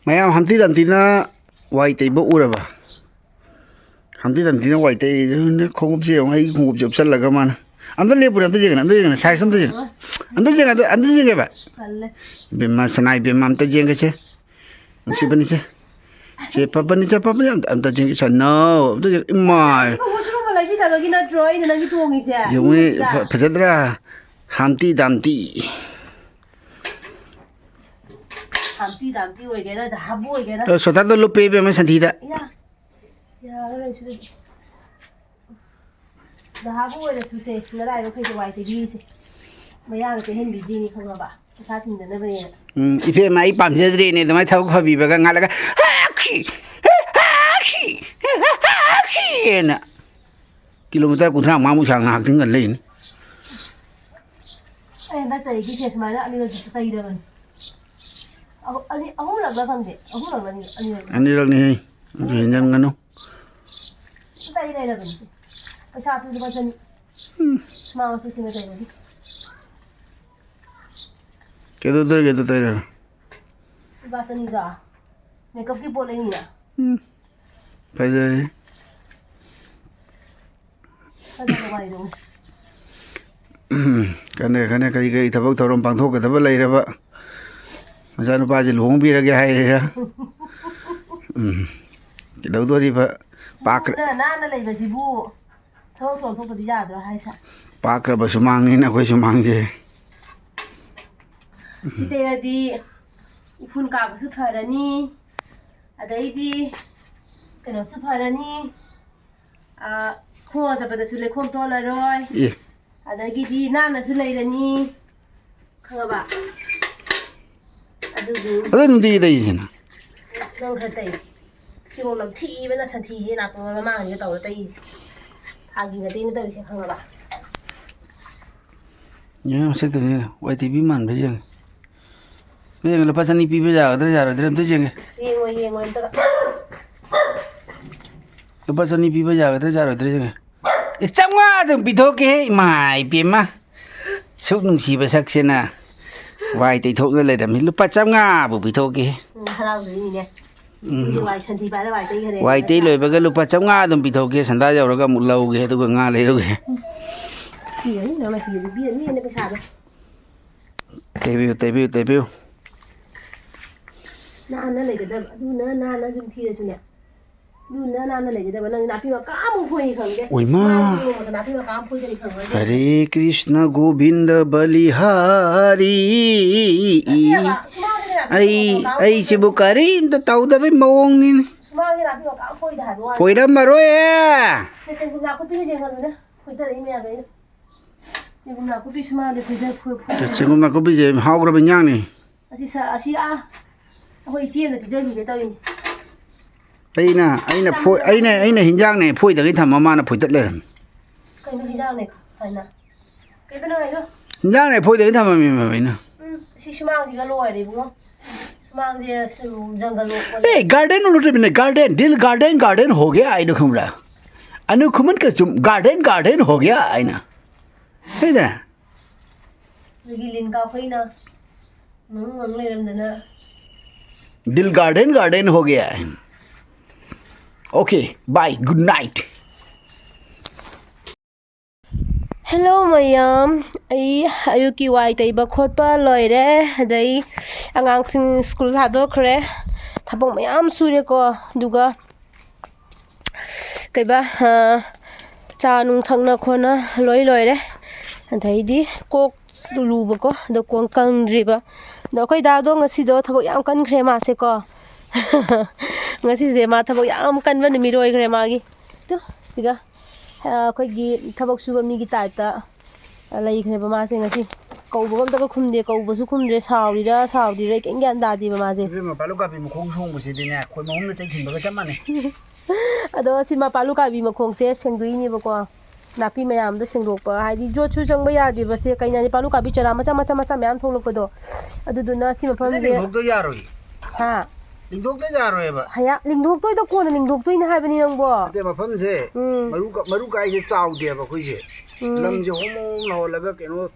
Mayam Hamti Dantina White a book uraba. Hamti Dantina White a Kongsi on a Kong of Salagaman. And the labor of the Jing and the size of the Jing. And the Jing and the Jing. Bimas and I be Mamta Jingache. And Sibanice. Che Papanica Papa and the Jing. No, my. You may Pesadra Humpty Dumpty. Humpty Dumpty again, the Habu again. So that the loop baby, Miss Antida. Yeah, the Habu is to say that I don't think the white is easy. My young to him be Dini Kangaba. It's happening the never yet. If you may pump the drain in the my talk of you, but I'm like, Hachi, Kilometer could have Mamusang acting a lane. And that's a dish is my little spider. A whole of the a whole of it. And you don't need no. I shot the button. Mount is in the day. Get the tailor. Basaniga. Make up people in here. By the can I get about Toron Pantoka, the later. Masano Pazil won't be a guy. Don't worry about Parker. Nana labor Zibu. Total for the other. Parker was among in a question among the Sitera di Funka Superani, a deity, can also Superani, cause about the Sulecom Toleroy, a deity, Nana Suleani, Kaba. I don't do the no her day. She won't have tea, even a santi, not on a man, you know, days. Hugging a dinner, there's a Kaba. Yeah, said to me, why TV man, Vision. The person he people out there are dream to jing. The person he people out there are dreaming. It's someone be talking, my Pima. So, she was acting. Why they told the letter, look at some will be talking. Why they look at some other be talking, and I are going to low get to go on later. Debut. Nana like them, Nana tears in it. Nana like them, and not you a calm for you. We ma Hare Krishna Govinda Bali Hari. I Sibukari, the Tauda Mong. For the Maroya. The second Macobi, how Robinani. Aina Hinjang ne put the little mamma put the letter. Young, I put the little mamma. Hey, garden would have been a garden, Dill garden, Hogia, I do come. I know Kuman garden, Hogia, I know. Hey there. Dill garden, Hogia. Okay, bye, good night. Hello, Mayam. Ayuki white a bakotpa, loire, day, angang school hadokre, Tabong Mayam Sureko, Duga Kaiba, Chanung Tangna Kona, loire, and Haidi, Coke Lubako, the Kwankang River, the Koidadong, a Sido, Taboyam can cremaseko. Ngasi ze ma thabok yam kanwa ni miroi gre magi to siga khoi gi thabok suba mi gi type ta lai gre ba ma se ngasi kau bogam ta ko khumde kau bu su khumde saudi re keng gan da di ba ma se ma palu ka bi mo khong song bu se de ne khoi mo hum na chai khin ba ga chama ne ado si ma palu ka bi ma khong se sengdui ni ba ko napi mayam do sengdok pa haidi jo chu chang ba ya di ba se kaina ni palu ka bi chara macha mayam tholok ko do adu du na si ma pham je do yaroi ha Lingdok the Yaroeva. Haya, Lingdok to the corner, Lingdok to in having young boy. They were from say, Maruka is out there, but which is Lamjo Homo, Laga, you know.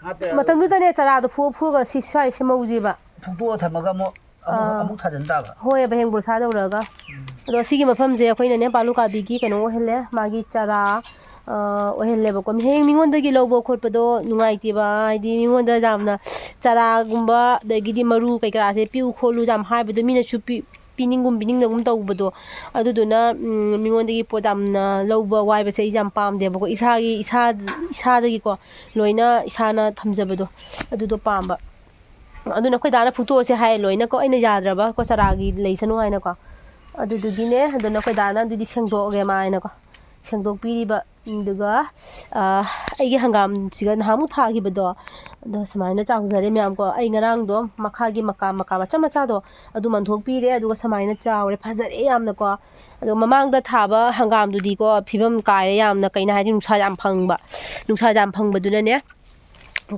Matamuta Netara, the poor, she shy Simoziba. To do a Tamagamo, ꯑꯃꯨꯛ ꯊꯥꯖꯟ ꯇꯥꯕ ꯍꯣꯏ ꯍꯌꯦꯡ ꯕꯣꯔꯁꯥ ꯇꯧꯔꯒ ꯑꯗꯣ ꯁꯤꯒꯤ ꯃꯐꯝꯁꯦ ꯑꯩꯈꯣꯏꯅꯅꯦ ꯄꯥꯂꯨꯀꯥꯕꯤꯒꯤ ꯀꯩꯅꯣ ꯑꯣꯏꯍꯜꯂꯦ ꯃꯥꯒꯤ ꯆꯥꯔꯥ ꯑꯣꯏꯍꯜꯂꯦꯕꯀꯣ ꯍꯌꯦꯡ ꯃꯤꯉꯣꯟꯗꯒꯤ ꯂꯧꯕ ꯈꯣꯠꯄꯗꯣ ꯅꯨꯡꯉꯥꯏꯇꯦꯕ ꯍꯥꯏꯗꯤ ꯃꯤꯉꯣꯟꯗ ꯌꯥꯝꯅ ꯆꯥꯔꯥꯒꯨꯝꯕ ꯑꯗꯒꯤꯗꯤ ꯃꯔꯨ ꯀꯩꯀꯥꯁꯦ ꯄꯤꯌꯨ ꯈꯣꯠꯂꯨ ꯌꯥꯝ ꯍꯥꯏꯕꯗꯣ ꯃꯤꯅꯁꯨ ꯄꯤꯅꯤꯡꯗꯒꯨꯝ ꯇꯧꯕꯗꯣ ꯑꯗꯨꯗꯨꯅ ꯃꯤꯉꯣꯟꯗꯒꯤ ꯄꯣꯠ ꯌꯥꯝꯅ ꯂꯧꯕ ꯋꯥꯏꯕꯁꯦ ꯑꯩ ꯌꯥꯝ ꯄꯥꯝꯗꯦꯕꯀꯣ ꯏꯁꯥꯗꯒꯤꯀꯣ ꯂꯣꯏꯅ ꯏꯁꯥꯅ ꯊꯝꯖꯕꯗꯣ ꯑꯗꯨꯗꯣ ꯄꯥꯝꯕ ꯑꯗꯨꯅ ꯑꯩꯈꯣꯏ ꯗꯥꯅ ꯐꯨꯛꯇꯣꯛꯑꯁꯦ ꯍꯥꯏꯌꯦ ꯂꯣꯏꯅꯀꯣ ꯑꯩꯅ ꯌꯥꯗ꯭ꯔꯕ ꯀꯣ ꯆꯔꯥꯒꯤ ꯂꯩꯁꯅꯨ ꯍꯥꯏꯅꯀꯣ ꯑꯗꯨꯗꯨꯒꯤꯅꯦ ꯑꯗꯨꯅ ꯑꯩꯈꯣꯏ ꯗꯥꯅ ꯑꯗꯨꯗꯤ ꯁꯦꯡꯗꯣꯛꯑꯒꯦ ꯃꯥ ꯍꯥꯏꯅꯀꯣ ꯁꯦꯡꯗꯣꯛꯄꯤꯔꯤꯕ ꯑꯗꯨꯒ ꯑꯩꯒꯤ ꯍꯪꯒꯥꯝꯁꯤꯒ ꯅꯍꯥꯟꯃꯨꯛ ꯊꯥꯈꯤꯕꯗꯣ ꯑꯗꯣ ꯁꯨꯃꯥꯏꯅ ꯆꯥꯎꯖꯔꯦ ꯃꯌꯥꯝꯀꯣ ꯑꯩ ꯉꯔꯥꯡꯗꯣ ꯃꯈꯥꯒꯤ ꯃꯀꯥ ꯃꯆꯥ ꯃꯆꯥꯗꯣ ꯑꯗꯨ ꯃꯟꯊꯣꯛꯄꯤꯔꯦ ꯑꯗꯨꯒ ꯁꯨꯃꯥꯏꯅ ꯆꯥꯎꯔꯦ ꯐꯖꯔꯦ ꯌꯥꯝꯅꯀꯣ ꯑꯗꯣ ꯃꯃꯥꯡꯗ ꯊꯥꯕ ꯍꯪꯒꯥꯝꯗꯨꯗꯤꯀꯣ ꯐꯤꯕꯝ ꯀꯥꯏꯔꯦ ꯌꯥꯝꯅ ꯀꯩꯅꯣ ꯍꯥꯏꯗꯤ ꯅꯨꯡꯁꯥ ꯌꯥꯝ ꯐꯪꯕꯗꯨꯅꯅꯦ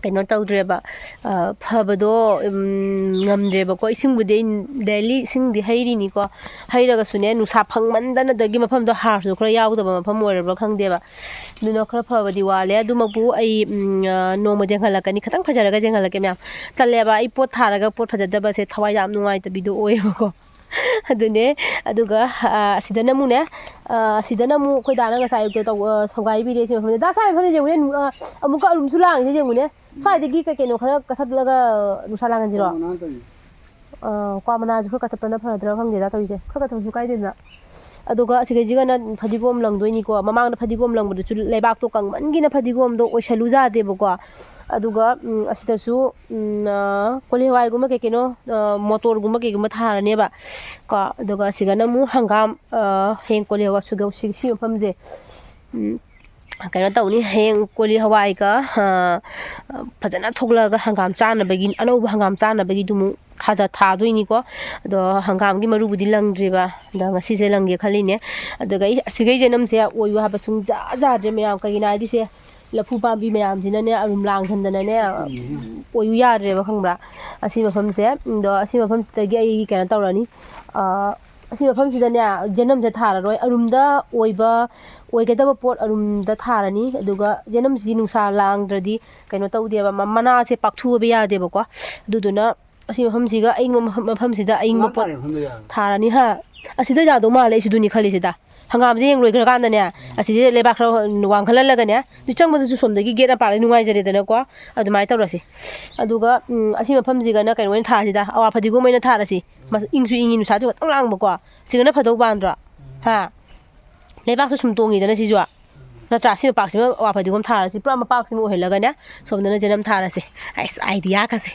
ꯀꯩꯅꯣ ꯇꯧꯗ꯭ꯔꯦꯕ ꯐꯕꯗꯣ ꯉꯝꯗ꯭रेबको इसिंबुदꯤ ꯗꯦꯂꯤ इसिंꯗꯤ ꯍꯩꯔꯤꯅꯤꯀꯣ ꯍꯩꯔꯒꯁꯨꯅꯦ ꯅꯨꯡꯁꯥ ꯐꯪꯃꯟꯗꯅꯗꯒꯤ ꯃꯐꯝꯗꯣ ꯍꯥꯔꯁꯨ ꯈꯔ ꯌꯥꯎꯗꯕ ꯃꯐꯝ ꯑꯣꯏꯔꯕ꯭ꯔꯥ ꯈꯪꯗꯦꯕ ꯑꯗꯨꯅ ꯈꯔ ꯐꯕꯗꯤ ꯋꯥꯠꯂꯦ ꯑꯗꯨꯃꯛꯄꯨ ꯑꯩ ꯅꯣꯡꯃ ꯌꯦꯡꯍꯜꯂꯛꯀꯅꯤ ꯈꯤꯇꯪ ꯐꯖꯔꯒ ꯌꯦꯡꯍꯜꯂꯛꯀꯦ ꯃꯌꯥꯝ ꯇꯜꯂꯦꯕ ꯑꯩ ꯄꯣꯠ ꯊꯥꯔꯒ ꯄꯣꯠ ꯐꯖꯗꯕꯁꯦ ꯊꯋꯥꯏ ꯌꯥꯝ ꯅꯨꯡꯉꯥꯏꯇꯕꯤꯗꯣ ꯑꯣꯏꯌꯦꯕꯀꯣ ꯑꯗꯨꯅꯦ ꯑꯗꯨꯒ ꯑꯁꯤꯗꯅ ꯑꯃꯨꯛꯅꯦ ꯑꯁꯤꯗꯅ ꯑꯃꯨꯛ ꯑꯩꯈꯣꯏ ꯗꯥꯅ ꯉꯁꯥꯏ ꯑꯌꯨꯛꯇ ꯁꯣꯡꯒꯥꯏꯕꯤꯔꯦ ꯁꯤ ꯃꯐꯝꯁꯦ ꯗꯥ ꯁ꯭ꯋꯥꯏ ꯃꯐꯝꯁꯦ ꯌꯦꯡꯉꯨꯅꯦ ꯑꯃꯨꯛꯀ ꯑꯔꯨꯝꯁꯨ ꯂꯥꯡꯉꯤꯁꯦ ꯌꯦꯡꯉꯨꯅꯦ ꯁ꯭ꯋꯥꯏꯗꯒꯤ ꯀꯩꯅꯣ ꯈꯔ ꯀꯊꯠꯂꯒ ꯅꯨꯡꯁꯥ ꯂꯥꯡꯍꯟꯁꯤꯔꯣ ꯀ꯭ꯋꯥ ꯃꯅꯥꯁꯨ ꯈꯔ ꯀꯊꯠꯄꯅ ꯐꯔꯗ꯭ꯔꯥ ꯈꯪꯗꯦꯗ ꯇꯧꯔꯤꯁꯦ ꯈꯔ ꯀꯊꯠꯄꯁꯨ ꯀꯥꯏꯗꯦꯗꯅ ꯑꯗꯨꯒ ꯑꯁꯤꯒꯩꯁꯤꯒꯅ ꯐꯗꯤꯒꯣꯝ ꯂꯪꯗꯣꯏꯅꯤꯀꯣ ꯃꯃꯥꯡꯗ ꯐꯗꯤꯒꯣꯝ ꯂꯪꯕꯗꯨꯁꯨ ꯂꯩꯕꯥꯛꯇꯣ ꯀꯪꯃꯟꯒꯤꯅ ꯐꯗꯤꯒꯣꯝꯗꯣ ꯑꯣꯏꯁꯜꯂꯨ ꯌꯥꯗꯦꯕꯀോ ꯑꯗꯨꯒ ꯑꯁꯤꯗꯁꯨ ꯀꯣꯂꯤ ꯍꯋꯥꯏꯒꯨꯝꯕ ꯀꯩꯅꯣ ꯃꯣꯇꯣꯔꯒꯨꯝꯕ ꯀꯩꯒꯨꯝꯕ ꯊꯥꯔꯅꯦꯕ ꯀꯣ ꯑꯗꯨꯒ ꯑꯁꯤꯒꯅ ꯑꯃꯨꯛ ꯍꯪꯒꯥꯝ ꯍꯌꯦꯡ ꯀꯣꯂꯤ ꯍꯋꯥꯏ ꯁꯤ ꯃꯐꯝꯁꯦ ꯀꯩꯅꯣ ꯇꯧꯅꯤ ꯍꯌꯦꯡ ꯀꯣꯂꯤ ꯍꯋꯥꯏꯒ ꯐꯖꯅ ꯊꯣꯛꯂꯛꯑꯒ ꯍꯪꯒꯥꯝ ꯆꯥꯅꯕꯒꯤ ꯑꯅꯧꯕ ꯍꯪꯒꯥꯝ ꯆꯥꯅꯕꯒꯤꯗꯨꯃꯨꯛ ꯊꯥꯗꯣꯏꯅꯤꯀꯣ ꯑꯗꯣ ꯍꯪꯒꯥꯝꯒꯤ ꯃꯔꯨꯕꯨꯗꯤ ꯂꯪꯗ꯭ꯔꯤꯕ ꯑꯗꯣ ꯉꯁꯤꯁꯦ ꯂꯪꯒꯦ ꯈꯜꯂꯤꯅꯦ ꯑꯗꯨꯒ ꯑꯁꯤꯒꯩ ꯖꯅꯝꯁꯦ ꯑꯣꯏꯌꯨ ꯍꯥꯏꯕ ꯁꯨꯡꯖꯥ ꯌꯥꯗ꯭ꯔꯦ ꯃꯌꯥꯝ ꯀꯩꯒꯤꯅꯣ ꯍꯥꯏꯗꯤ ꯁꯦ ꯂꯐꯨ ꯄꯥꯝꯕꯤ ꯃꯌꯥꯝꯁꯤꯅꯅꯦ ꯑꯔꯨꯝ ꯂꯥꯡꯁꯟꯗꯅꯅꯦ ꯑꯣꯏꯌꯨ ꯌꯥꯗ꯭ꯔꯦꯕ ꯈꯪꯕ꯭ꯔꯥ ꯑꯁꯤ ꯃꯐꯝꯁꯦ ꯑꯗꯣ ꯑꯁꯤ ꯃꯐꯝꯁꯤꯗꯒꯤ ꯑꯩ ꯀꯩꯅꯣ ꯇꯧꯔꯅꯤ ꯑꯁꯤ ꯃꯐꯝꯁꯤꯗꯅꯦ ꯖꯅꯝꯁꯦ ꯊꯥꯔꯔꯣꯏ ꯑꯔꯨꯝꯗ ꯑꯣꯏꯒꯗꯕ ꯄꯣꯠ ꯑꯔꯨꯝꯗ ꯊꯥꯔꯅꯤ ꯑꯗꯨꯒ ꯖꯅꯝꯁꯤꯗꯤ ꯅꯨꯡꯁꯥ ꯂꯥꯡꯗ꯭ꯔꯗꯤ ꯀꯩꯅꯣ ꯇꯧꯗꯦꯕ ꯃꯅꯥꯁꯦ ꯄꯥꯛꯊꯣꯛꯑꯕ ꯌꯥꯗꯦꯕꯀꯣ ꯑꯗꯨꯗꯨꯅ ꯑꯁꯤ ꯃꯐꯝꯁꯤꯒ ꯑꯌꯤꯡꯕ ꯃꯐꯝꯁꯤꯗ ꯑꯌꯤꯡꯕ ꯄꯣꯠ ꯊꯥꯔꯅꯤ ꯑꯁꯤꯗ ꯌꯥꯗꯧ ꯃꯥꯜꯂꯦ ꯑꯩꯁꯤꯗꯨꯅꯤ ꯈꯜꯂꯤꯁꯤꯗ ꯍꯪꯒꯥꯝꯁꯦ ꯍꯌꯦꯡ ꯂꯣꯏꯈ꯭ꯔꯀꯥꯟꯗꯅꯦ ꯑꯁꯤꯗꯤ ꯂꯩꯕꯥꯛ ꯈꯔ ꯋꯥꯡꯈꯠꯍꯜꯂꯒꯅꯦ ꯆꯪꯕꯗꯁꯨ ꯁꯣꯝꯗꯒꯤ ꯒꯦꯠ ꯃꯄꯥꯟꯗ ꯅꯨꯡꯉꯥꯏꯖꯔꯦꯗꯅꯀꯣ ꯑꯗꯨꯃꯥꯏꯅ ꯇꯧꯔꯁꯤ ꯑꯗꯨꯒ ꯑꯁꯤ ꯃꯐꯝꯁꯤꯒꯅ ꯀꯩꯅꯣ ꯑꯣꯏꯅ ꯊꯥꯔꯁꯤꯗ ꯑꯋꯥ ꯐꯗꯤꯒꯣꯝ ꯑꯣꯏꯅ ꯊꯥꯔꯁꯤ ꯏꯪꯁꯨ ꯏꯪꯉꯤ ꯅꯨꯡꯁꯥꯁꯨ ꯈꯇꯪ ꯂꯥꯡꯕꯀꯣ ꯁꯤꯒꯅ ꯐꯗꯧ ꯄꯥꯟꯗ꯭ꯔꯣ ꯂꯩꯕꯥꯛꯁꯨ ꯁꯨꯝ ꯇꯣꯡꯉꯤꯗꯅ ꯁꯤꯁꯨ ꯅꯠꯇ꯭ꯔꯥ ꯁꯤ ꯃꯄꯥꯛꯁꯤꯃ ꯑꯋꯥ ꯐꯗꯤꯒꯣꯝ ꯊꯥꯔꯁꯤ ꯄꯨꯔꯥ ꯃꯄꯥꯛꯁꯤꯃ ꯑꯣꯏꯍꯜꯂꯒꯅꯦ ꯁꯣꯝꯗꯅ ꯖꯅꯝ ꯊꯥꯔꯁꯤ ꯑꯩꯁ ꯑꯥꯏꯗꯤꯌꯥꯒꯁꯦ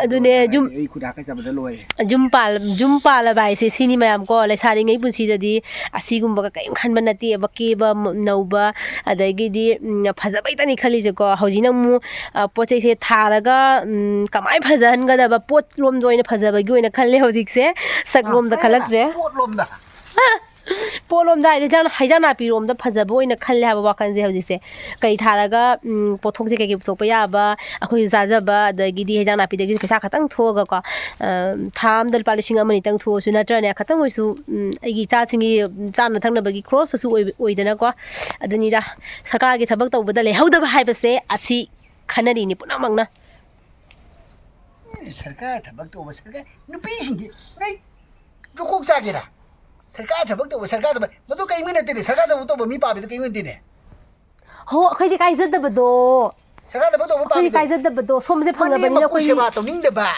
ꯑꯗꯨꯅꯦ ꯌꯨꯝ ꯄꯥꯜꯂꯕ ꯍꯥꯏꯁꯦ ꯁꯤꯅꯤ ꯃꯌꯥꯝ ꯀꯣ ꯂꯩꯁꯥꯔꯤꯉꯩ ꯄꯨꯟꯁꯤꯗꯗꯤ ꯑꯁꯤꯒꯨꯝꯕꯒ ꯀꯔꯤꯝ ꯈꯟꯕ ꯅꯠꯇꯦꯕ ꯀꯦꯕ ꯅꯧꯕ ꯑꯗꯒꯤꯗꯤ ꯐꯖꯕꯩꯇꯅꯤ ꯈꯜꯂꯤꯁꯦꯀꯣ ꯍꯧꯖꯤꯛꯅ ꯑꯃꯨꯛ ꯄꯣꯠ ꯆꯩꯁꯦ ꯊꯥꯔꯒ ꯀꯃꯥꯏꯅ ꯐꯖꯍꯟꯒꯗꯕ ꯄꯣꯠꯂꯣꯝꯗ ꯑꯣꯏꯅ ꯐꯖꯕꯒꯤ ꯑꯣꯏꯅ ꯈꯜꯂꯦ ꯍꯧꯖꯤꯛꯁꯦ ꯁꯛꯂꯣꯝꯗ ꯈꯜꯂꯛꯇ꯭ꯔꯦ ꯄꯣꯠꯂꯣꯝꯗ ꯍꯥꯏꯗꯤ ꯍꯩꯖꯥꯡ ꯅꯥꯄꯤꯔꯣꯝꯗ ꯐꯖꯕ ꯑꯣꯏꯅ ꯈꯜꯂꯦ ꯍꯥꯏꯕ ꯋꯥꯈꯜꯁꯦ ꯍꯧꯖꯤꯛꯁꯦ ꯀꯩ ꯊꯥꯔꯒ ꯄꯣꯠꯊꯣꯛꯁꯦ ꯀꯩꯀꯩ ꯄꯨꯊꯣꯛꯄ ꯌꯥꯕ ꯑꯩꯈꯣꯏꯁꯨ ꯆꯥꯖꯕ ꯑꯗꯒꯤꯗꯤ ꯍꯩꯖꯥꯡ ꯅꯥꯄꯤꯗꯒꯤ ꯄꯩꯁꯥ ꯈꯇꯪ ꯊꯣꯛꯑꯒꯀꯣ ꯊꯥ ꯑꯝꯗ ꯂꯨꯄꯥ 1,000-2,000 ꯊꯣꯛꯑꯁꯨ natra ꯈꯇꯪ ꯑꯣꯏꯁꯨ ꯑꯩꯒꯤ ꯏꯆꯥꯁꯤꯡꯒꯤ ꯆꯥꯅ ꯊꯛꯅꯕꯒꯤ ꯈ꯭ꯔꯣꯁꯇꯁꯨ ꯑꯣꯏꯗꯅꯀꯣ ꯑꯗꯨꯅꯤꯗ ꯁꯔꯀꯥꯔꯒꯤ ꯊꯕꯛ ꯇꯧꯕꯗ ꯂꯩꯍꯧꯗꯕ ꯍꯥꯏꯕꯁꯦ ꯑꯁꯤ ꯈꯟꯅꯔꯤꯅꯤ ꯄꯨꯝꯅꯃꯛꯅ सरकार थबक तो सरकार नुपी सिंगी नहीं जोकोक चागेरा सरकार थबक तो सरकार मदो कई में नते सरकार तो मी पाबे तो कई में ने हो अखैदि काइजदबदो सरकार थबक तो पाबे अखैदि काइजदबदो सोमसे फंगबनिना कोई सेवा तो निंगदबा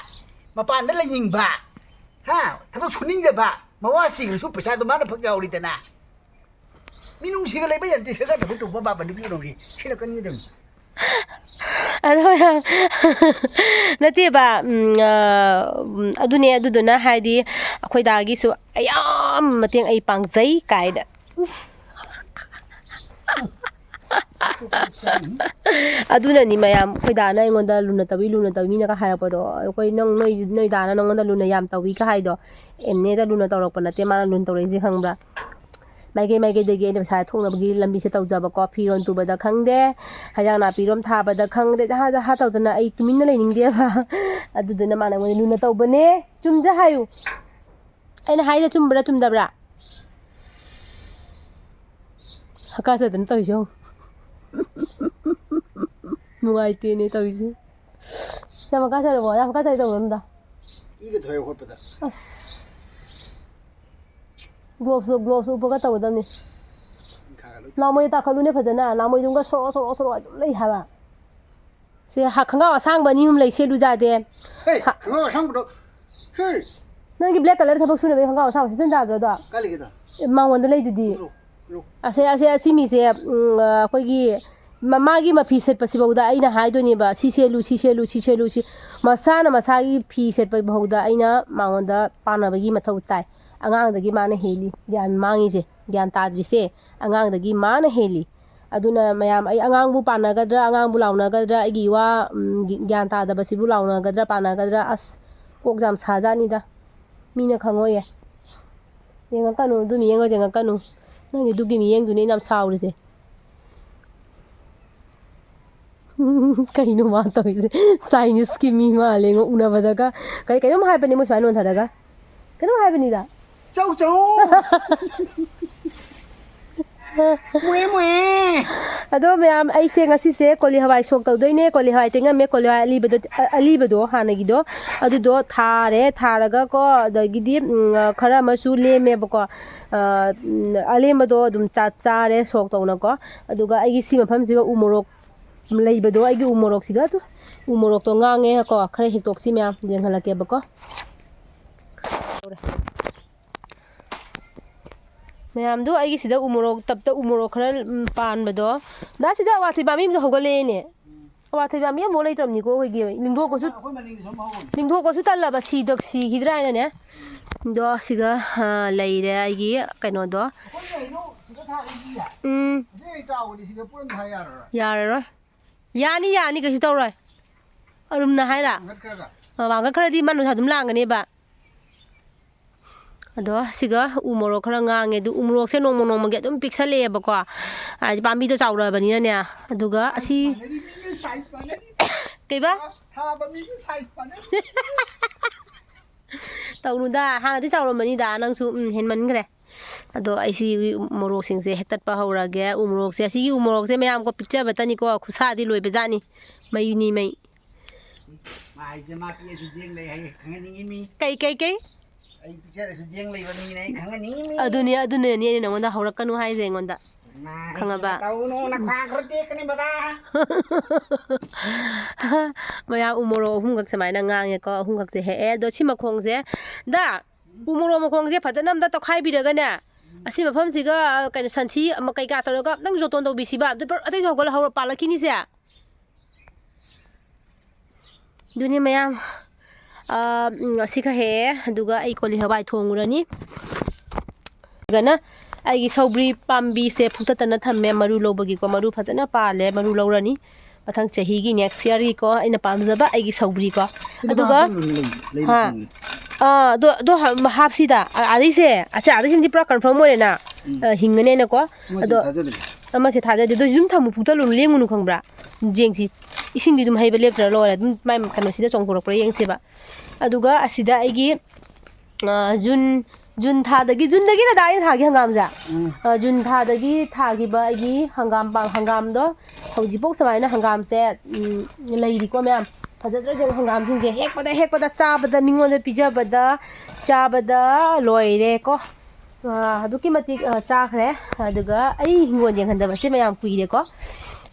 मपान द लेनिंगबा हा थबक सुनिंगदबा मवासी गसु पैसा तो माने फक यावरिदना मिनुंग सिग लेबे यंते सरकार थबक तो बाबा नि बिरोगी सिला कनि दम ꯅꯠꯇꯦꯕ ꯑꯗꯨꯅꯦ ꯑꯗꯨꯗꯨꯅ ꯍꯥꯏꯗꯤ ꯑꯩꯈꯣꯏꯗꯥꯒꯤꯁꯨ ꯑꯌꯥꯝ ꯃꯇꯦꯡ ꯑꯩ ꯄꯥꯡꯖꯩ ꯀꯥꯏꯗ ꯑꯗꯨꯅꯅꯤ ꯃꯌꯥꯝ ꯑꯩꯈꯣꯏꯗꯥꯅ ꯑꯩꯉꯣꯟꯗ ꯂꯨꯅ ꯇꯧꯕꯤ ꯃꯤꯅꯒ ꯍꯥꯏꯔꯛꯄꯗꯣ ꯑꯩꯈꯣꯏ ꯅꯣꯏ ꯗꯥꯅ ꯅꯉꯣꯟꯗ ꯂꯨꯅ ꯌꯥꯝ ꯇꯧꯕꯤꯒ ꯍꯥꯏꯗꯣ ꯑꯦꯝꯅꯦꯗ ꯂꯨꯅ ꯇꯧꯔꯛꯄ ꯅꯠꯇꯦ ꯃꯥꯅ ꯂꯨꯅ ꯇꯧꯔꯛꯏꯁꯦ ꯈꯪꯕ꯭ꯔꯥ ꯃꯥꯏꯀꯩꯗꯒꯤ ꯑꯩꯅ ꯄꯩꯁꯥ ꯊꯣꯛꯅꯕꯒꯤ ꯂꯝꯕꯤꯁꯦ ꯇꯧꯖꯕꯀꯣ ꯐꯤꯔꯣꯟ ꯇꯨꯕꯗ ꯈꯪꯗꯦ ꯍꯩꯖꯥꯡ ꯅꯥꯄꯤꯔꯣꯝ ꯊꯥꯕꯗ ꯈꯪꯗꯦ ꯖꯍꯥ ꯇꯧꯗꯅ ꯑꯩ ꯇꯨꯃꯤꯟꯅ ꯂꯩꯅꯤꯡꯗꯦꯕ ꯑꯗꯨꯗꯨꯅ ꯃꯥꯅ ꯑꯩꯉꯣꯟꯗ ꯂꯨꯅ ꯇꯧꯕꯅꯦ ꯆꯨꯝꯗ꯭ꯔꯥ ꯍꯥꯏꯌꯨ ꯑꯩꯅ ꯍꯥꯏꯁꯦ ꯆꯨꯝꯕ꯭ꯔꯥ ꯆꯨꯝꯗꯕ꯭ꯔꯥ ꯍꯛꯀꯥ ꯆꯗꯅ ꯇꯧꯔꯤꯁꯦ ꯅꯨꯡꯉꯥꯏꯇꯦꯅꯦ ꯇꯧꯔꯤꯁꯦ ꯌꯥꯝ ꯀꯥꯖꯔꯕꯣ ꯌꯥꯝ ꯀꯥꯖꯔ ꯇꯧꯕꯝꯗ 이거 더해 홀보다 ꯑꯁ ꯒ꯭ꯂꯣꯞꯁꯨ ꯎꯞꯄꯒ ꯇꯧꯒꯗꯕꯅꯤ ꯂꯥꯃꯣꯏ ꯇꯥꯈꯠꯂꯨꯅꯦ ꯐꯖꯅ ꯂꯥꯃꯣꯏꯗꯨꯒ ꯁꯣꯔꯣ ꯑꯗꯨꯝ ꯂꯩ ꯍꯥꯏꯕ ꯁꯤ ꯈꯪꯒꯥꯎ ꯑꯁꯥꯡꯕ ꯑꯅꯤ ꯑꯍꯨꯝ ꯂꯩ ꯁꯦꯠꯂꯨ ꯌꯥꯗꯦ 그거 상부도 헤이 ꯅꯪꯒꯤ ꯕ꯭ꯂꯦꯛ ꯀꯂꯔ ꯊꯕꯛ ꯁꯨꯅꯕꯒꯤ ꯈꯪꯒꯥꯎ ꯑꯁꯥꯡꯕ ꯁꯤꯖꯤꯟ ꯇꯥꯗ꯭ꯔꯣꯗꯣ 깔리게다 ꯃꯉꯣꯟꯗ ꯂꯩꯗꯨꯗꯤ ꯑꯁꯤ ꯃꯤꯁꯦ ꯑꯩꯈꯣꯏꯒꯤ ꯃꯥꯒꯤ ꯃꯐꯤ ꯁꯦꯠꯄꯁꯤꯐꯥꯎꯗ ꯑꯩꯅ ꯍꯥꯏꯗꯣꯏꯅꯦꯕ ꯁꯤ ꯁꯦꯠꯂꯨ ꯃꯁꯥꯅ ꯃꯁꯥꯒꯤ ꯐꯤ ꯁꯦꯠꯄ ꯐꯥꯎꯗ ꯑꯩꯅ ꯃꯉꯣꯟꯗ ꯄꯥꯟꯅꯕꯒꯤ ꯃꯊꯧ ꯇꯥꯏ ꯑꯉꯥꯡꯗꯒꯤ ꯃꯥꯅ ꯍꯦꯜꯂꯤ ꯒ꯭ꯌꯥꯟ ꯃꯥꯡꯉꯤꯁꯦ ꯒ꯭ꯌꯥꯟ ꯇꯥꯗ꯭ꯔꯤꯁꯦ ꯑꯉꯥꯡꯗꯒꯤ ꯃꯥꯅ ꯍꯦꯜꯂꯤ ꯑꯗꯨꯅ ꯃꯌꯥꯝ ꯑꯩ ꯑꯉꯥꯡꯕꯨ ꯄꯥꯟꯅꯒꯗ꯭ꯔꯥ ꯑꯉꯥꯡꯕꯨ ꯂꯥꯎꯅꯒꯗ꯭ꯔꯥ ꯑꯩꯒꯤ ꯋꯥ ꯒ꯭ꯌꯥꯟ ꯇꯥꯗꯕꯁꯤꯕꯨ ꯂꯥꯎꯅꯒꯗ꯭ꯔꯥ ꯄꯥꯟꯅꯒꯗ꯭ꯔꯥ ꯑꯁ ꯀꯣꯛ ꯌꯥꯝ ꯁꯥꯖꯥꯠꯅꯤꯗ ꯃꯤꯅ ꯈꯪꯉꯣꯏꯌꯦ ꯌꯦꯡꯉꯛꯀꯅꯨ ꯑꯗꯨ ꯃꯤꯌꯦꯡꯒ ꯌꯦꯡꯉꯛꯀꯅꯨ ꯅꯪꯒꯤ ꯑꯗꯨꯒꯤ ꯃꯤꯌꯦꯡꯗꯨꯅꯤ ꯑꯩꯅ ꯌꯥꯝ ꯁꯥꯎꯔꯤꯁꯦ ꯀꯩꯅꯣ ꯃꯥ ꯇꯧꯔꯤꯁꯦ ꯆꯥꯏꯅꯤꯁꯀꯤ ꯃꯤ ꯃꯥꯜꯂꯦꯉꯣ ꯎꯅꯕꯗꯒ ꯀꯩꯅꯣꯝ ꯍꯥꯏꯕꯅꯤ ꯃꯣꯏ ꯁꯨꯃꯥꯏꯅ ꯅꯣꯟꯊꯔꯒ ꯀꯩꯅꯣꯝ ꯍꯥꯏꯕꯅꯤꯗ 쩌우쩌우 ꯃꯨꯑꯦ ꯑꯗꯣ ꯃꯌꯥꯝ ꯑꯩꯁꯦ ꯉꯁꯤꯁꯦ ꯀꯣꯂꯤ ꯍꯋꯥꯏ ꯁꯣꯛ ꯇꯧꯗꯣꯏꯅꯦ ꯀꯣꯂꯤ ꯍꯋꯥꯏ ꯇꯤꯡꯉꯝꯃꯦ ꯀꯣꯂꯤ ꯍꯋꯥꯏ ꯑꯂꯤꯕꯗꯣ ꯍꯥꯟꯅꯒꯤꯗꯣ ꯑꯗꯨꯗꯣ ꯊꯥꯔꯦ ꯊꯥꯔꯒꯀꯣ ꯑꯗꯒꯤꯗꯤ ꯈꯔ ꯑꯃꯁꯨ ꯂꯦꯝꯃꯦꯕꯀꯣ ꯑꯂꯦꯝꯕꯗꯣ ꯑꯗꯨꯝ ꯆꯥꯔꯦ ꯁꯣꯛ ꯇꯧꯅꯀꯣ ꯑꯗꯨꯒ ꯑꯩꯒꯤ ꯁꯤ ꯃꯐꯝꯁꯤꯒ ꯎ ꯃꯣꯔꯣꯛ ꯂꯩꯕꯗꯣ ꯑꯩꯒꯤ ꯎ ꯃꯣꯔꯣꯛꯁꯤꯒ ꯎ ꯃꯣꯔꯣꯛꯇꯣ ꯉꯥꯡꯉꯦꯀꯣ ꯈꯔ ꯍꯦꯛꯇꯣꯛꯁꯤ ꯃꯌꯥꯝ ꯌꯦꯡꯍꯜꯂꯛꯀꯦꯕꯀꯣ ꯃꯌꯥꯝꯗꯨ ꯑꯩꯒꯤ ꯁꯤꯗ ꯎ ꯃꯣꯔꯣꯛ ꯇꯞꯇ ꯎ ꯃꯣꯔꯣꯛ ꯈꯔ ꯄꯥꯟꯕꯗꯣ ꯗꯥ ꯁꯤꯗ ꯑꯋꯥꯊꯕꯤ ꯄꯥꯝꯕꯤ ꯑꯃꯁꯨ ꯍꯧꯒꯠꯂꯛꯑꯦꯅꯦ ꯑꯋꯥꯊꯕꯤ ꯄꯥꯝꯕꯤ ꯑꯃꯐꯥꯎ ꯂꯩꯇ꯭ꯔꯕꯅꯤꯀꯣ ꯑꯩꯈꯣꯏꯒꯤ ꯂꯤꯡꯊꯣꯛꯄꯁꯨ ꯇꯜꯂꯕ ꯁꯤꯈꯤꯗ꯭ꯔꯥ ꯍꯥꯏꯅꯅꯦ ꯑꯗꯣ ꯁꯤꯒ ꯂꯩꯔꯦ ꯑꯩꯒꯤ ꯀꯩꯅꯣꯗꯣ ꯌꯥꯔꯔꯣꯏ ꯌꯥꯅꯤ ꯀꯩꯁꯨ ꯇꯧꯔꯣꯏ ꯑꯔꯨꯝꯅ ꯍꯥꯏꯔ ꯋꯥꯡꯈꯠꯈ꯭ꯔꯗꯤ ꯃꯅꯨꯡꯁꯥ ꯑꯗꯨꯝ ꯂꯥꯡꯒꯅꯦꯕ ꯑꯗꯣ ꯁꯤꯒ ꯎ ꯃꯣꯔꯣꯛ ꯈꯔ ꯉꯥꯡꯉꯦ ꯑꯗꯨ ꯎ ꯃꯣꯔꯣꯛꯁꯦ ꯅꯣꯡꯃꯒꯤ ꯑꯗꯨꯝ ꯄꯤꯛꯁꯜꯂꯛꯑꯦꯕꯀꯣ ꯍꯥꯏꯗꯤ ꯄꯥꯝꯕꯤꯗꯣ ꯆꯥꯎꯔꯛꯑꯕꯅꯤꯅꯅꯦ ꯑꯗꯨꯒ ꯑꯁꯤ ꯀꯩꯕꯥ ꯇꯧꯅꯨꯗ ꯍꯥꯟꯅꯗꯤ ꯆꯥꯎꯔꯝꯕꯅꯤꯗ ꯅꯪꯁꯨ ꯍꯦꯟꯃꯟꯈ꯭ರೆ ꯑꯗꯣ ꯑꯩꯁꯤ ꯃꯣꯔꯣꯛꯁꯤꯡꯁꯦ ꯍꯦꯛꯇꯠꯄ ꯍꯧꯔꯒꯦ ꯎ ꯃꯣꯔꯣꯛꯁꯦ ꯑꯁꯤꯒꯤ ꯎ ꯃꯣꯔꯣꯛꯁꯦ ꯃꯌꯥꯝꯀꯣ ꯄꯤꯛꯆꯕꯇꯅꯤꯀꯣ ꯈꯨꯠꯁꯥꯗꯤ ꯂꯣꯏꯕꯖꯥꯠꯅꯤ ꯃꯩꯅꯤ ꯃꯩ ꯀꯩ ꯑꯩ ꯄꯤꯛꯆꯔꯁꯨ ꯖꯦꯡ ꯂꯩꯕ ꯃꯤꯅ ꯑꯩ ꯈꯪꯍꯟꯅꯤꯡꯉꯤ ꯑꯗꯨꯅꯦ ꯑꯩꯅ ꯅꯉꯣꯟꯗ ꯍꯧꯔꯛꯀꯅꯨ ꯍꯥꯏꯁꯦ ꯑꯩꯉꯣꯟꯗ ꯈꯪꯉꯕ ꯃꯌꯥꯝ ꯎ ꯃꯣꯔꯣꯛ ꯑꯍꯨꯝꯈꯛ ꯁꯨꯃꯥꯏꯅ ꯉꯥꯡꯉꯦꯀꯣ ꯑꯍꯨꯝꯈꯛꯁꯦ ꯍꯦꯛꯑꯦ ꯑꯗꯣ ꯁꯤ ꯃꯈꯣꯡꯁꯦ ꯗ ꯎ ꯃꯣꯔꯣꯛ ꯃꯈꯣꯡꯁꯦ ꯐꯖꯅ ꯑꯝꯇ ꯇꯧꯈꯥꯏꯕꯤꯔꯒꯅꯦ ꯑꯁꯤ ꯃꯐꯝꯁꯤꯒ ꯀꯩꯅꯣ ꯁꯟꯊꯤ ꯀꯩꯀꯥ ꯇꯧꯔꯒ ꯑꯝꯇꯪ ꯖꯣꯇꯣꯟ ꯇꯧꯕꯤꯁꯤꯕ ꯑꯇꯩꯁꯨ ꯍꯧꯔ ꯄꯥꯜꯂꯛꯈꯤꯅꯤꯁꯦ ꯑꯗꯨꯅꯤ ꯃꯌꯥꯝ ꯑꯁꯤ ꯈꯔ ꯍꯦꯛꯑꯦ ꯑꯗꯨꯒ ꯑꯩ ꯀꯣꯂꯤ ꯍꯋꯥꯏ ꯊꯣꯡꯉꯨꯔꯅꯤ ꯑꯗꯨꯒꯅ ꯑꯩꯒꯤ ꯁꯧꯒ꯭ꯔꯤ ꯄꯥꯝꯕꯤꯁꯦ ꯐꯨꯛꯇꯠꯇꯅ ꯊꯝꯃꯦ ꯃꯔꯨ ꯂꯧꯕꯒꯤꯀꯣ ꯃꯔꯨ ꯐꯖꯅ ꯄꯥꯜꯂꯦ ꯃꯔꯨ ꯂꯧꯔꯅꯤ ꯃꯊꯪ ꯆꯍꯤꯒꯤ ꯅꯦꯛꯁ ꯌꯥꯔꯒꯤꯀꯣ ꯑꯩꯅ ꯄꯥꯝꯖꯕ ꯑꯩꯒꯤ ꯁꯧꯒ꯭ꯔꯤꯀꯣ ꯑꯗꯨꯒ ꯑꯗꯣ ꯍꯥꯞꯁꯤꯗ ꯑꯥꯗꯩꯁꯦ ꯑꯥꯗꯩꯁꯤꯃꯗꯤ ꯄꯨꯔꯥ ꯀꯟꯐꯥꯔꯝ ꯑꯣꯏꯔꯦꯅ ꯍꯤꯡꯒꯅꯦꯅꯀꯣ ꯑꯗꯣ ꯑꯃꯁꯦ ꯊꯥꯖꯗꯦ ꯑꯗꯣ ꯑꯗꯨꯝ ꯊꯝꯃꯨ ꯐꯨꯛꯇꯠꯂꯨꯅꯨ ꯂꯦꯡꯉꯨꯅꯨ ꯈꯪꯕ꯭ꯔꯥ ꯌꯦꯡꯁꯤ ꯏꯁꯤꯡꯗꯤ ꯑꯗꯨꯝ ꯍꯩꯕ ꯂꯦꯞꯇ꯭ꯔ ꯂꯣꯏꯔꯦ ꯑꯗꯨꯝ ꯃꯥꯏ ꯀꯩꯅꯣꯁꯤꯗ ꯆꯣꯡꯊꯣꯔꯛꯄ꯭ꯔꯥ ꯌꯦꯡꯁꯦꯕ ꯑꯗꯨꯒ ꯑꯁꯤꯗ ꯑꯩꯒꯤ ꯖꯨꯟ ꯊꯥꯗꯒꯤ ꯖꯨꯟꯗꯒꯤꯅ ꯑꯩꯅ ꯊꯥꯒꯤ ꯍꯪꯒꯥꯝꯁꯦ ꯖꯨꯟ ꯊꯥꯗꯒꯤ ꯊꯥꯈꯤꯕ ꯑꯩꯒꯤ ꯍꯪꯒꯥꯝꯗꯣ ꯍꯧꯖꯤꯛꯐꯥꯎ ꯁꯨꯃꯥꯏꯅ ꯍꯪꯒꯥꯝꯁꯦ ꯂꯩꯔꯤꯀꯣ ꯃꯌꯥꯝ ꯐꯖꯗ꯭ꯔꯁꯦ ꯍꯪꯒꯥꯝꯁꯤꯡꯁꯦ ꯍꯦꯛꯄꯗ ꯆꯥꯕꯗ ꯃꯤꯉꯣꯟꯗ ꯄꯤꯖꯕꯗ ꯆꯥꯕꯗ ꯂꯣꯏꯔꯦꯀꯣ ꯑꯗꯨꯛꯀꯤ ꯃꯇꯤꯛ ꯆꯥꯈ꯭ꯔꯦ ꯑꯗꯨꯒ ꯑꯩ ꯍꯤꯡꯒꯣꯜ ꯌꯦꯡꯍꯟꯗꯕꯁꯦ ꯃꯌꯥꯝ ꯀꯨꯏꯔꯦꯀꯣ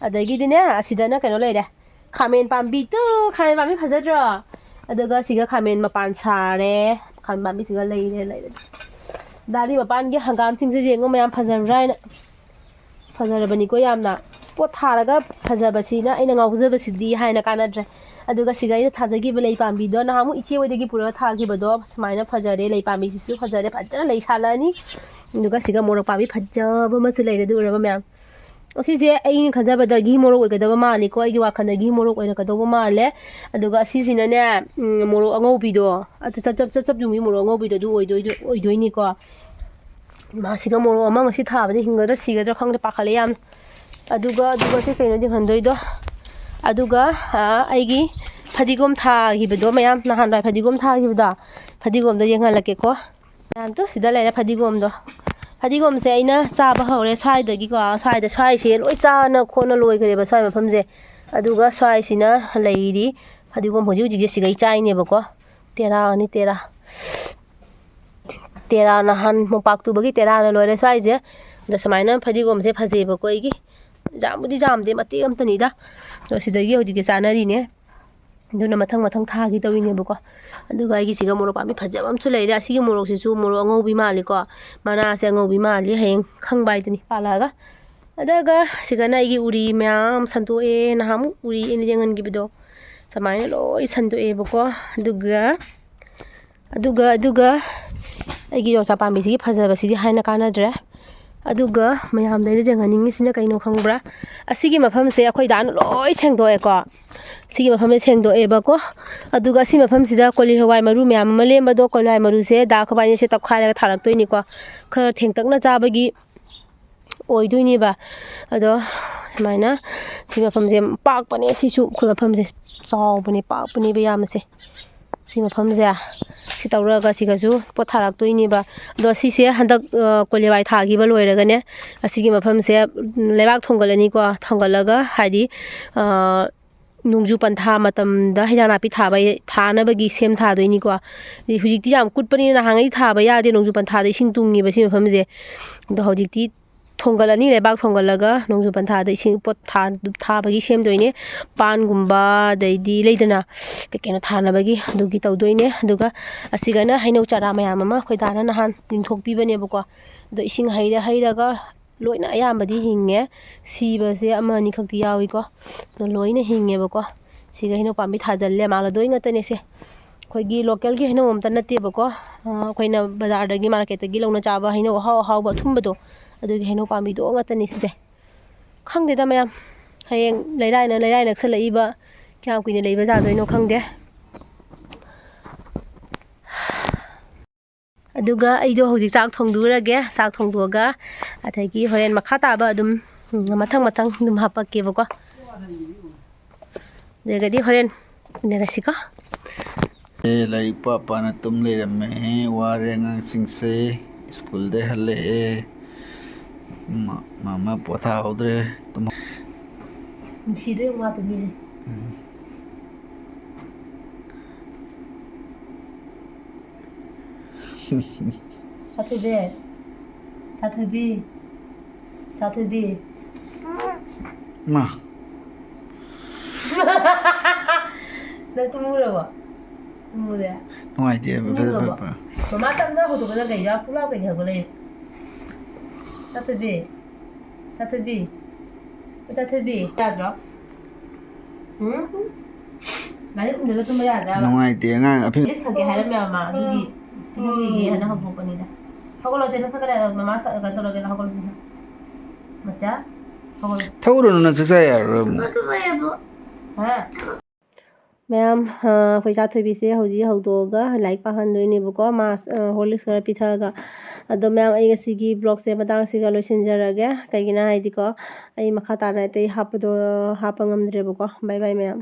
ꯑꯗꯒꯤꯗꯤꯅꯦ ꯑꯁꯤꯗꯅ ꯀꯩꯅꯣ ꯂꯩꯔꯦ ꯈꯥꯃꯦꯟ ꯄꯥꯝꯕꯤ ꯈꯥꯃꯦꯟ ꯄꯥꯝꯕꯤ ꯐꯖꯗ꯭ꯔꯣ ꯑꯗꯨꯒ ꯁꯤꯒ ꯈꯥꯃꯦꯟ ꯃꯄꯥꯟ ꯁꯥꯔꯦ ꯈꯥꯃꯦꯟ ꯄꯥꯝꯕꯤꯁꯤꯒ ꯂꯩꯔꯦ ꯗꯥꯗꯤ ꯃꯄꯥꯟꯒꯤ ꯍꯪꯒꯥꯝꯁꯤꯡꯁꯦ ꯌꯦꯡꯉꯣ ꯃꯌꯥꯝ ꯐꯖꯕ꯭ꯔꯥ ꯍꯥꯏꯅ ꯐꯖꯔꯕꯅꯤꯀꯣ ꯌꯥꯝꯅ ꯄꯣꯠ ꯊꯥꯔꯒ ꯐꯖꯕꯁꯤꯅ ꯑꯩꯅ ꯉꯥꯎꯖꯕꯁꯤꯗꯤ ꯍꯥꯏꯅ ꯀꯥꯟꯅꯗ꯭ꯔꯦ ꯑꯗꯨꯒ ꯁꯤꯒ ꯑꯩꯅ ꯊꯥꯖꯈꯤꯕ ꯂꯩ ꯄꯥꯝꯕꯤꯗꯣ ꯅꯍꯥꯟꯃꯨꯛ ꯏꯆꯦ ꯍꯣꯏꯗꯒꯤ ꯄꯨꯔꯒ ꯊꯥꯈꯤꯕꯗꯣ ꯁꯨꯃꯥꯏꯅ ꯐꯖꯔꯦ ꯂꯩ ꯄꯥꯝꯕꯤꯁꯤꯁꯨ ꯐꯖꯔꯦ ꯐꯖꯅ ꯂꯩ ꯁꯥꯠꯂꯛꯑꯅꯤ ꯑꯗꯨꯒ ꯁꯤꯒ ꯃꯣꯔꯣꯛ ꯄꯥꯝꯕꯤ ꯐꯖꯕ ꯑꯃꯁꯨ ꯂꯩꯔꯦ ꯑꯗꯨ ꯎꯔꯕ ꯃꯌꯥꯝ ꯑꯁꯤꯁꯦ ꯑꯩꯅ ꯈꯟꯖꯕꯗ ꯘꯤ ꯃꯣꯔꯣꯛ ꯑꯣꯏꯒꯗꯕ ꯃꯥꯜꯂꯤꯀꯣ ꯑꯩꯒꯤ ꯋꯥꯈꯜꯗ ꯘꯤ ꯃꯣꯔꯣꯛ ꯑꯣꯏꯔꯛꯀꯗꯧꯕ ꯃꯥꯜꯂꯦ ꯑꯗꯨꯒ ꯑꯁꯤꯁꯤꯅꯅꯦ ꯃꯣꯔꯣꯛ ꯑꯉꯧꯕꯤꯗꯣ ꯆꯞ ꯌꯨꯡꯒꯤ ꯃꯣꯔꯣꯛ ꯑꯉꯧꯕꯤꯗꯣ ꯑꯗꯨ ꯑꯣꯏꯗꯣꯏꯅꯤꯀꯣ ꯃꯥꯁꯤꯒ ꯃꯣꯔꯣꯛ ꯑꯃ ꯉꯁꯤ ꯊꯥꯕꯗ ꯍꯤꯡꯒꯗ꯭ꯔꯥ ꯁꯤꯒꯗ꯭ꯔꯥ ꯈꯪꯗꯦ ꯄꯥꯈꯠꯂꯦ ꯌꯥꯝ ꯑꯗꯨꯒ ꯁꯤ ꯀꯩꯅꯣ ꯌꯦꯡꯍꯟꯗꯣꯏꯗꯣ ꯑꯗꯨꯒ ꯑꯩꯒꯤ ꯐꯗꯤꯒꯣꯝ ꯊꯥꯈꯤꯕꯗꯣ ꯃꯌꯥꯝ ꯅꯍꯥꯟꯋꯥꯏ ꯐꯗꯤꯒꯣꯝ ꯊꯥꯈꯤꯕꯗꯣ ꯐꯗꯤꯒꯣꯝꯗꯣ ꯌꯦꯡꯍꯜꯂꯛꯀꯦꯀꯣ ꯃꯌꯥꯝꯇꯣ ꯁꯤꯗ ꯂꯩꯔꯦ ꯐꯗꯤꯒꯣꯝꯁꯦ ꯑꯩꯅ ꯆꯥꯕ ꯍꯧꯔꯦ ꯁ꯭ꯋꯥꯏꯗꯒꯤꯀꯣ ꯁ꯭ꯋꯥꯏꯁꯦ ꯂꯣꯏ ꯆꯥꯅ ꯈꯣꯠꯅ ꯂꯣꯏꯈ꯭ꯔꯦꯕ ꯁ꯭ꯋꯥꯏ ꯃꯐꯝꯁꯦ ꯑꯗꯨꯒ ꯁ꯭ꯋꯥꯏꯁꯤꯅ ꯂꯩꯔꯤ ꯐꯗꯤꯒꯣꯝ ꯍꯧꯖꯤꯛ ꯍꯧꯖꯤꯛꯁꯦ ꯁꯤꯒꯩ ꯆꯥꯏꯅꯦꯕꯀꯣ ꯇꯦꯔꯥꯅꯤ ꯇꯦꯔꯥ ꯅꯍꯥꯟ ꯃꯣꯝꯄꯥꯛ ꯇꯨꯕꯒꯤ ꯇꯦꯔꯥꯅ ꯂꯣꯏꯔꯦ ꯁ꯭ꯋꯥꯏꯁꯦ ꯑꯗ ꯁꯨꯃꯥꯏꯅ ꯐꯗꯤꯒꯣꯝꯁꯦ ꯐꯖꯩꯕꯀꯣ ꯑꯩꯒꯤ ꯖꯥꯝꯕꯨꯗꯤ ꯖꯥꯝꯗꯦ ꯃꯇꯦꯛ ꯑꯃꯇꯅꯤꯗ ꯑꯗꯣ ꯁꯤꯗꯒꯤ ꯍꯧꯖꯤꯛꯀꯤ ꯆꯥꯅꯔꯤꯅꯦ ꯑꯗꯨꯅ ꯃꯊꯪ ꯊꯥꯒꯤ ꯇꯧꯔꯤꯅꯦꯕꯀꯣ ꯑꯗꯨꯒ ꯑꯩꯒꯤꯁꯤꯒ ꯃꯣꯔꯣꯛ ꯄꯥꯝꯕꯤ ꯐꯖꯕ ꯑꯃꯁꯨ ꯂꯩꯔꯦ ꯑꯁꯤꯒꯤ ꯃꯣꯔꯣꯛꯁꯤꯁꯨ ꯃꯣꯔꯣꯛ ꯑꯉꯧꯕꯤ ꯃꯥꯜꯂꯤꯀꯣ ꯃꯅꯥꯁꯦ ꯑꯉꯧꯕꯤ ꯃꯥꯜꯂꯤ ꯍꯌꯦꯡ ꯈꯪꯕ ꯍꯥꯏꯗꯨꯅꯤ ꯄꯥꯜꯂꯛꯑꯒ ꯑꯗꯨꯒ ꯁꯤꯒꯅ ꯑꯩꯒꯤ ꯎꯔꯤ ꯃꯌꯥꯝ ꯁꯟꯇꯣꯛꯑꯦ ꯅꯍꯥꯟꯃꯨꯛ ꯎꯔꯤ ꯑꯩꯅ ꯌꯦꯡꯍꯟꯈꯤꯕꯗꯣ ꯁꯨꯃꯥꯏꯅ ꯂꯣꯏ ꯁꯟꯗꯣꯛꯑꯦꯕꯀꯣ ꯑꯗꯨꯒ ꯑꯩꯒꯤ ꯌꯣꯡꯆꯥꯛ ꯄꯥꯝꯕꯤꯁꯤꯒꯤ ꯐꯖꯕꯁꯤꯗꯤ ꯍꯥꯏꯅ ꯀꯥꯟꯅꯗ꯭ꯔꯦ ꯑꯗꯨꯒ ꯃꯌꯥꯝꯗ ꯑꯩꯅ ꯌꯦꯡꯍꯟꯅꯤꯡꯉꯤꯁꯤꯅ ꯀꯩꯅꯣ ꯈꯪꯕ꯭ꯔꯥ ꯑꯁꯤꯒꯤ ꯃꯐꯝꯁꯦ ꯑꯩꯈꯣꯏ ꯗꯥꯅ ꯂꯣꯏ ꯁꯦꯡꯗꯣꯛꯑꯦꯀꯣ ꯁꯤꯒꯤ ꯃꯐꯝꯁꯦ ꯁꯦꯡꯗꯣꯛꯑꯦꯕꯀꯣ ꯑꯗꯨꯒ ꯑꯁꯤ ꯃꯐꯝꯁꯤꯗ ꯀꯣꯂꯤ ꯍꯋꯥꯏ ꯃꯔꯨ ꯃꯌꯥꯝ ꯑꯃ ꯂꯦꯝꯕꯗꯣ ꯀꯣꯂꯤ ꯍꯋꯥꯏ ꯃꯔꯨꯁꯦ ꯗꯥ ꯈꯣꯏꯕꯥꯅꯤꯁꯦ ꯇꯛꯈꯥꯏꯔꯒ ꯊꯥꯔꯛꯇꯣꯏꯅꯤꯀꯣ ꯈꯔ ꯊꯦꯡꯇꯛꯅ ꯆꯥꯕꯒꯤ ꯑꯣꯏꯗꯣꯏꯅꯦꯕ ꯑꯗꯣ ꯁꯨꯃꯥꯏꯅ ꯁꯤ ꯃꯐꯝꯁꯦ ꯄꯥꯛꯄꯅꯦ ꯁꯤꯁꯨ ꯑꯩꯈꯣꯏ ꯃꯐꯝꯁꯦ ꯆꯥꯎꯕꯅꯦ ꯄꯥꯛꯄꯅꯦꯕ ꯌꯥꯝꯅꯁꯦ ꯁꯤ ꯃꯐꯝꯁꯦ ꯁꯤ ꯇꯧꯔꯒ ꯁꯤꯒꯁꯨ ꯄꯣꯠ ꯊꯥꯔꯛꯇꯣꯏꯅꯦꯕ ꯑꯗꯣ ꯁꯤꯁꯦ ꯍꯟꯗꯛ ꯀꯣꯂꯤ ꯍꯋꯥꯏ ꯊꯥꯈꯤꯕ ꯂꯣꯏꯔꯒꯅꯦ ꯑꯁꯤꯒꯤ ꯃꯐꯝꯁꯦ ꯂꯩꯕꯥꯛ ꯊꯣꯡꯒꯠꯂꯅꯤꯀꯣ ꯊꯣꯡꯒꯠꯂꯒ ꯍꯥꯏꯗꯤ ꯅꯣꯡꯖꯨ ꯄꯟꯊꯥ ꯃꯇꯝꯗ ꯍꯩꯖꯥꯡ ꯅꯥꯄꯤ ꯊꯥꯅꯕꯒꯤ ꯁꯦꯝ ꯁꯥꯗꯣꯏꯅꯤꯀꯣ ꯍꯧꯖꯤꯛꯇꯤ ꯌꯥꯝ ꯀꯨꯠꯄꯅꯤꯅ ꯅꯍꯥꯟꯉꯩ ꯊꯥꯕ ꯌꯥꯗꯦ ꯅꯣꯡꯖꯨ ꯄꯟꯊꯥꯗ ꯏꯁꯤꯡ ꯇꯨꯡꯉꯦꯕ ꯁꯤ ꯃꯐꯝꯁꯦ ꯑꯗꯣ ꯍꯧꯖꯤꯛꯇꯤ ꯊꯣꯡꯒꯠꯂꯅꯤ ꯂꯩꯕꯥꯛ ꯊꯣꯡꯒꯠꯂꯒ ꯅꯣꯡꯖꯨ ꯄꯟꯊꯥꯗ ꯏꯁꯤꯡ ꯄꯣꯠ ꯊꯥꯕꯒꯤ ꯁꯦꯝꯗꯣꯏꯅꯦ ꯄꯥꯟꯒꯨꯝꯕ ꯑꯗꯩꯗꯤ ꯂꯩꯗꯅ ꯀꯩꯅꯣ ꯊꯥꯅꯕꯒꯤ ꯑꯗꯨꯒꯤꯇꯧꯗꯣꯏꯅꯦ ꯑꯗꯨꯒ ꯑꯁꯤꯒꯅ ꯍꯩꯅꯧ ꯆꯥꯔꯥ ꯃꯌꯥꯝ ꯑꯃ ꯑꯩꯈꯣꯏ ꯗꯥꯅ ꯅꯍꯥꯟ ꯂꯤꯡꯊꯣꯛꯄꯤꯕꯅꯦꯕꯀꯣ ꯑꯗꯣ ꯏꯁꯤꯡ ꯍꯩꯔꯒ ꯂꯣꯏꯅ ꯑꯌꯥꯝꯕꯗꯤ ꯍꯤꯡꯉꯦ ꯁꯤꯕꯁꯦ ꯑꯃ ꯑꯅꯤ ꯈꯛꯇꯤ ꯌꯥꯎꯏꯀꯣ ꯑꯗꯣ ꯂꯣꯏꯅ ꯍꯤꯡꯉꯦꯕꯀோ ꯁꯤꯒ ꯍꯩꯅꯧ ꯄꯥꯝꯕꯤ ꯊꯥꯖꯤꯜꯂꯦ ꯃꯥꯜꯂꯗꯣꯏ ꯉꯥꯛꯇꯅꯦ ꯁꯦ ꯑꯩꯈꯣꯏꯒꯤ ꯂꯣꯀꯦꯜꯒꯤ ꯍꯩꯅꯧ ꯑꯝꯇ ꯅꯠꯇꯦꯕꯀꯣ ꯑꯩꯈꯣꯏꯅ ꯕꯖꯥꯔꯗꯒꯤ ꯃꯥꯔꯀꯦꯠꯇꯒꯤ ꯂꯧꯅ ꯆꯥꯕ ꯍꯩꯅꯧ ꯑꯍꯥꯎꯕ ꯑꯊꯨꯝꯕꯗꯣ ꯑꯗꯨꯒꯤ ꯍꯩꯅꯧ ꯄꯥꯝꯕꯤꯗꯣ ꯉꯥꯛꯇꯅꯤ ꯁꯤꯁꯦ ꯈꯪꯗꯦꯗ ꯃꯌꯥꯝ ꯍꯌꯦꯡ ꯂꯩꯔꯥꯏ ꯅꯛꯁꯜꯂꯛꯏꯕ ꯀꯌꯥꯝ ꯀꯨꯏꯅ ꯂꯩꯕ ꯌꯥꯗꯣꯏꯅꯣ ꯈꯪꯗꯦ ꯑꯗꯨꯒ ꯑꯩꯗꯣ ꯍꯧꯖꯤꯛ ꯆꯥꯛ ꯊꯣꯡꯗꯣꯛꯎꯔꯒꯦ ꯆꯥꯛ ꯊꯣꯡꯗꯣꯛꯑꯒ ꯑꯗꯒꯤ ꯍꯣꯔꯦꯟ ꯃꯈꯥ ꯇꯥꯕ ꯑꯗꯨꯝ ꯃꯊꯪ ꯑꯗꯨꯝ ꯍꯥꯞꯄꯛꯀꯦꯕꯀꯣ ꯑꯗꯨꯒꯗꯤ ꯍꯣꯔꯦꯟ ꯎꯅꯔꯁꯤꯀꯣ ꯂꯥꯏꯔꯤꯛ ꯄꯥꯅ ꯇꯨꯝ ꯂꯩꯔꯝꯃꯦ ꯋꯥꯔꯦ ꯑꯉꯥꯡꯁꯤꯡꯁꯦ ꯁ꯭ꯀꯨꯜꯗꯩ ꯍꯜꯂꯛꯑꯦ ꯃꯥꯃꯥ ꯄꯣꯊꯥꯍꯧꯗ꯭ꯔꯦ ꯅꯨꯡꯁꯤꯗ꯭ꯔꯦ ꯃꯥ ꯇꯨꯝꯃꯤꯁꯦ ꯆꯥꯊꯣꯏꯕꯤ ꯃꯥ ꯅꯪ ꯇꯨꯝꯃꯨꯔꯕꯣ ꯇꯨꯝꯃꯨꯔꯦ ꯅꯨꯡꯉꯥꯏꯇꯦ ꯃꯃꯥ ꯇꯞꯅ ꯍꯧꯗꯣꯛꯀꯗ ꯂꯩꯔꯥ ꯄꯨꯛꯂꯥꯎ ꯀꯩꯒꯤ ꯍꯧꯒꯠꯂꯛꯏ ꯆꯥꯊꯣꯏꯕꯤ ꯌꯥꯗ꯭ꯔꯣ ꯂꯥꯏꯔꯤꯛ ꯈꯨꯝꯖꯤꯜꯂ ꯇꯨꯝꯕ ꯌꯥꯗ꯭ꯔꯥꯕ ꯅꯨꯡꯉꯥꯏꯇꯦ ꯑꯉꯥꯡ ꯑꯐꯤꯡ ꯏꯪꯂꯤꯁ ꯊꯝꯒꯦ ꯍꯥꯏꯔꯝꯃꯦ ꯃꯃꯥ ꯑꯗꯨꯒꯤ ꯍꯥꯏꯅ ꯍꯧꯗꯣꯛꯄꯅꯤꯗ ꯍꯧꯒꯠꯂꯣꯁꯦ ꯅꯊꯛꯇ ꯃꯃꯥ ꯀꯩꯅꯣ ꯇꯧꯔꯒꯦ ꯍꯧꯒꯠꯂꯣꯁꯦ ꯃꯆꯥ ꯍꯧꯒꯠꯂꯣ ꯊꯧꯔꯨꯅꯨ ꯅꯪ ꯆꯥꯛꯆꯥ ꯌꯥꯔꯔꯣꯏ ꯑꯃꯨꯛ ꯃꯌꯥꯝ ꯑꯩꯈꯣꯏ ꯆꯥꯊꯣꯏꯕꯤꯁꯦ ꯍꯧꯖꯤꯛ ꯍꯧꯗꯣꯛꯑꯒ ꯂꯥꯏꯔꯤꯛ ꯄꯥꯍꯟꯗꯣꯏꯅꯦꯕꯀꯣ ꯍꯣꯔꯂꯤꯛꯁ ꯈꯔ ꯄꯤꯊꯛꯑꯒ ꯑꯗꯣ ꯃꯌꯥꯝ ꯑꯩ ꯉꯁꯤꯒꯤ ꯕ꯭ꯂꯣꯛꯁꯦ ꯃꯇꯥꯡꯁꯤꯒ ꯂꯣꯏꯁꯤꯟꯖꯔꯒꯦ ꯀꯩꯒꯤꯅꯣ ꯍꯥꯏꯗꯤꯀꯣ ꯑꯩ ꯃꯈꯥ ꯇꯥꯅ ꯑꯇꯩ ꯍꯥꯞꯄ ꯉꯝꯗ꯭ꯔꯦꯕꯀꯣ ꯕꯥꯏ ꯕꯥꯏ ꯃꯌꯥꯝ